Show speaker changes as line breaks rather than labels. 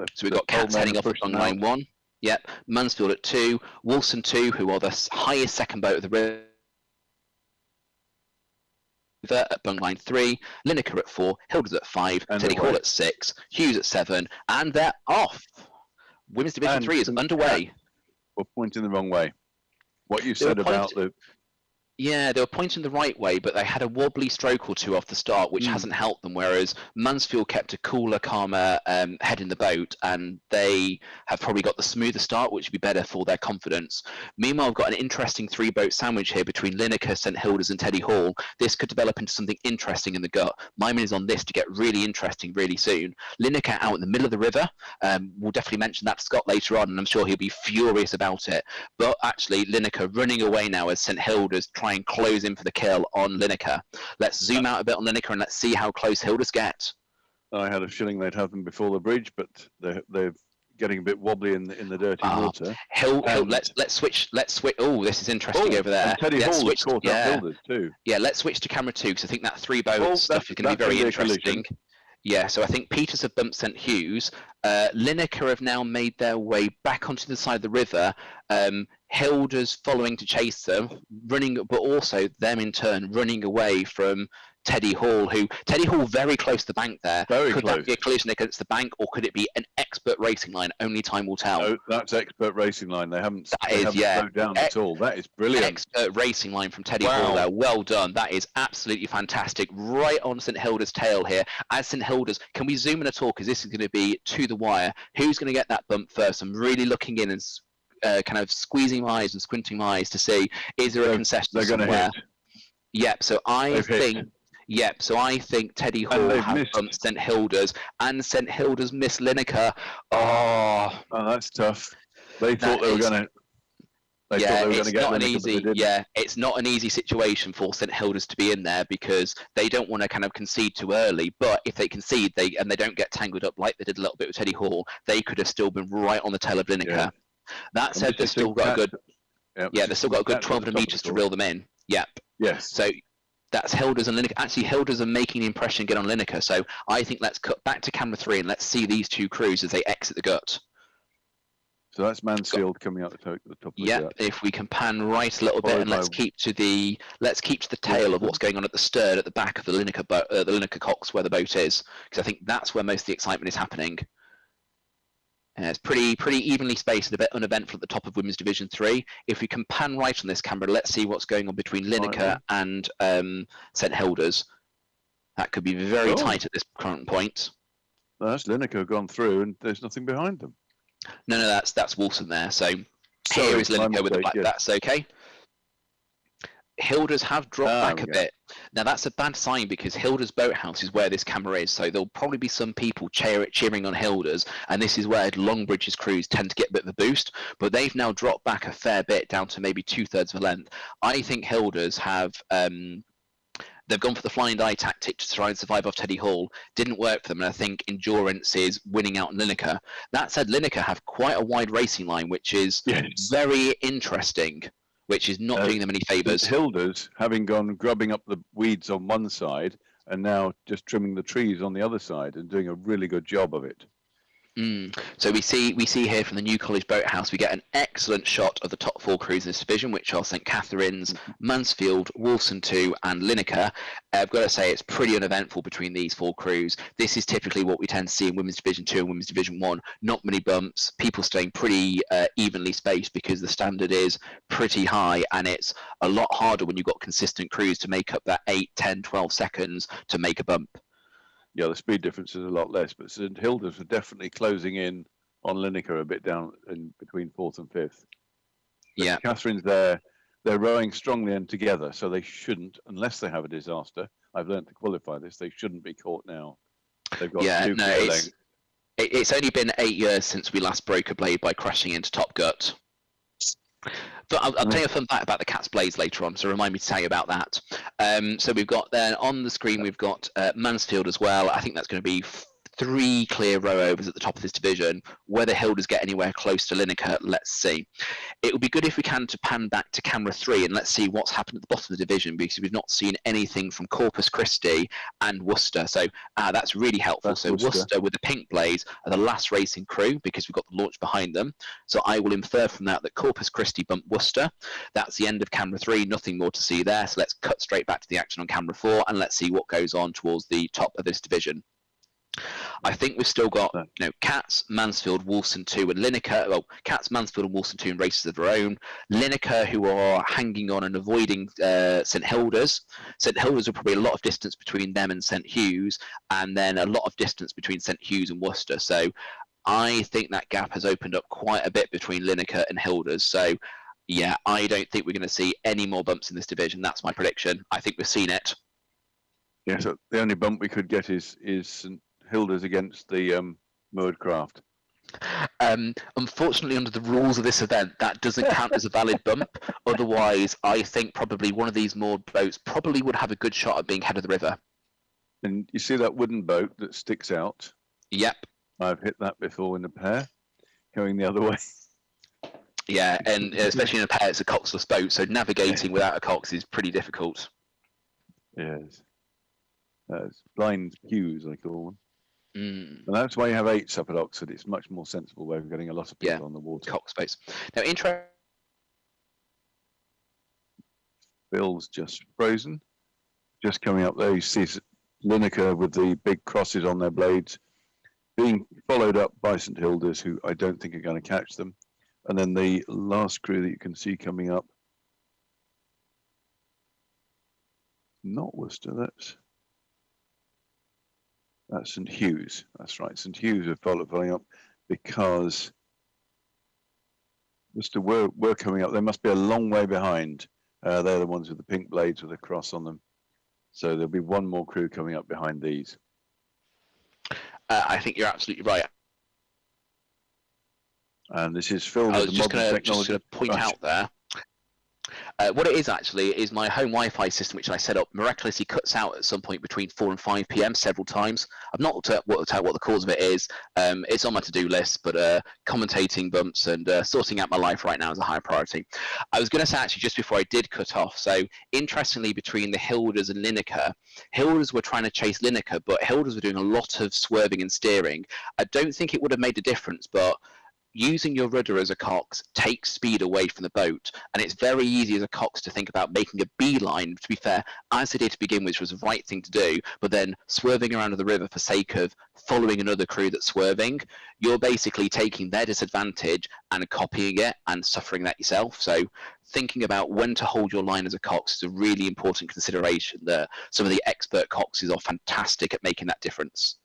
So we've got Cats heading off at bung line 1. Yep. Mansfield at 2. Wolfson 2, who are the highest second boat of the river at bung line 3. Lineker at 4. Hilders at 5.
And
Teddy
away.
Hall at 6. Hughes at 7. And they're off. Women's Division 3 is underway.
We're pointing the wrong way. What you said about the...
Yeah, they were pointing the right way, but they had a wobbly stroke or two off the start, which hasn't helped them, whereas Mansfield kept a cooler, calmer head in the boat, and they have probably got the smoother start, which would be better for their confidence. Meanwhile, we've got an interesting three-boat sandwich here between Lineker, St Hilders and Teddy Hall. This could develop into something interesting in the gut. My mind is on this to get really interesting really soon. Lineker out in the middle of the river. We'll definitely mention that to Scott later on, and I'm sure he'll be furious about it. But actually, Lineker running away now as St Hilders try and close in for the kill on Lineker. Let's zoom out a bit on Lineker and let's see how close Hilders get.
I had a feeling they'd have them before the bridge, but they're getting a bit wobbly in the dirty water.
Let's switch. Oh, this is interesting over there.
And Teddy Hall has caught up Hilders too.
Yeah, let's switch to camera 2 because I think that three-boat stuff is going to be very interesting. Yeah, so I think Peters have bumped St Hughes. Lineker have now made their way back onto the side of the river. Hilders following to chase them, running, but also them in turn running away from Teddy Hall, very close to the bank there.
Very
could
close.
That be a collision against the bank, or could it be an expert racing line? Only time will tell.
No, that's expert racing line. They haven't slowed down at all. That is brilliant.
Expert racing line from Teddy Hall there. Well done. That is absolutely fantastic. Right on St Hilda's tail here. As St Hilda's, can we zoom in at all? Because this is going to be to the wire. Who's going to get that bump first? I'm really looking in and kind of squeezing my eyes and squinting my eyes to see, is there a concession
they're
somewhere?
Going to hit.
Yep, so I think Teddy Hall has bumped St Hilda's, and St Hilda's missed Lineker. Oh,
that's tough. They thought they were going to...
it's not an easy situation for St Hilda's to be in there because they don't want to kind of concede too early. But if they concede, they don't get tangled up like they did a little bit with Teddy Hall, they could have still been right on the tail of Lineker. Yeah. That said, they've still got a good, they've still got a good 1,200 meters to reel them in. Yep.
Yes.
So that's Hilders and Lineker. Actually, Hilders are making an impression and get on Lineker. So I think let's cut back to camera 3 and let's see these two crews as they exit the gut.
So that's Mansfield coming out the top of the gut.
If we can pan right a little bit and let's keep to the tail of what's going on at the stern at the back of the Lineker Cox where the boat is, because I think that's where most of the excitement is happening. It's pretty evenly spaced and a bit uneventful at the top of Women's Division 3. If we can pan right on this camera, let's see what's going on between Lineker and St Hilda's. That could be very tight at this current point.
No, that's Lineker gone through and there's nothing behind them.
No, that's Wolfson there. So here is Lineker with the black. That's okay. Hilders have dropped back a bit. Now that's a bad sign because Hilders Boathouse is where this camera is, so there'll probably be some people cheering on Hilders, and this is where Longbridge's crews tend to get a bit of a boost, but they've now dropped back a fair bit down to maybe 2/3 of a length. I think Hilders have they've gone for the flying eye tactic to try and survive off Teddy Hall. Didn't work for them, and I think Endurance is winning out on Lineker. That said, Lineker have quite a wide racing line, which is very interesting, which is not doing them any favours.
Hilders, having gone grubbing up the weeds on one side and now just trimming the trees on the other side and doing a really good job of it.
So we see here from the New College Boathouse, we get an excellent shot of the top 4 crews in this division, which are St Catherine's, Mansfield, Wolfson 2 and Lineker. I've got to say it's pretty uneventful between these 4 crews. This is typically what we tend to see in Women's Division 2 and Women's Division 1. Not many bumps, people staying pretty evenly spaced because the standard is pretty high, and it's a lot harder when you've got consistent crews to make up that 8, 10, 12 seconds to make a bump.
Yeah, the speed difference is a lot less, but St Hilders are definitely closing in on Lineker a bit down in between 4th and 5th. But Catherine's there, they're rowing strongly and together, so they shouldn't, unless they have a disaster. I've learned to qualify this. They shouldn't be caught now. They've got
it's only been 8 years since we last broke a blade by crashing into Top Gut. But I'll tell you a fun fact about the Cat's Blades later on, so remind me to tell you about that. So we've got there on the screen, we've got Mansfield as well. I think that's going to be 3 clear row-overs at the top of this division. Whether Hilders get anywhere close to Lineker, let's see. It would be good if we can to pan back to camera 3 and let's see what's happened at the bottom of the division, because we've not seen anything from Corpus Christi and Worcester. So that's really helpful.
That's
so Worcester with the Pink Blaze are the last racing crew because we've got the launch behind them. So I will infer from that Corpus Christi bumped Worcester. That's the end of camera 3, nothing more to see there. So let's cut straight back to the action on camera 4 and let's see what goes on towards the top of this division. I think we've still got Cats, Mansfield, Wolfson 2 and Lineker. Well, Cats, Mansfield and Wolfson 2 in races of their own. Lineker, who are hanging on and avoiding St Hilders. St Hilders are probably a lot of distance between them and St Hugh's, and then a lot of distance between St Hugh's and Worcester. So I think that gap has opened up quite a bit between Lineker and Hilders. So yeah, I don't think we're going to see any more bumps in this division. That's my prediction. I think we've seen it.
Yeah, so the only bump we could get is St Hilders against the moored craft.
Unfortunately, under the rules of this event, that doesn't count as a valid bump. Otherwise, I think probably one of these moored boats probably would have a good shot at being head of the river.
And you see that wooden boat that sticks out?
Yep.
I've hit that before in a pair, going the other way.
Yeah, and especially in a pair, it's a coxless boat, so navigating without a cox is pretty difficult.
Yes. Blind pews, I call them.
Mm.
And that's why you have 8s up at Oxford. It's much more sensible way of getting a lot of people on the water.
Cox space. Now,
Bill's just frozen. Just coming up there, you see Lineker with the big crosses on their blades, being followed up by St Hilders, who I don't think are going to catch them. And then the last crew that you can see coming up, not Worcester, that's St Hugh's. That's right. St Hugh's are following up because Worcester were coming up. They must be a long way behind. They're the ones with the pink blades with a cross on them. So there'll be one more crew coming up behind these.
I think you're absolutely right.
And this is filled with
the modern technology. I was just going to point out there. What it is actually is my home Wi-Fi system, which I set up, miraculously cuts out at some point between 4 and 5 p.m. several times. I've not looked at what the cause of it is. It's on my to-do list, but commentating bumps and sorting out my life right now is a high priority. I was going to say actually just before I did cut off, so interestingly between the Hilders and Lineker, Hilders were trying to chase Lineker, but Hilders were doing a lot of swerving and steering. I don't think it would have made a difference, but using your rudder as a cox takes speed away from the boat, and it's very easy as a cox to think about making a beeline, to be fair, as it did to begin with, which was the right thing to do, but then swerving around the river for sake of following another crew that's swerving. You're basically taking their disadvantage and copying it and suffering that yourself. So thinking about when to hold your line as a cox is a really important consideration. Some of the expert coxes are fantastic at making that difference.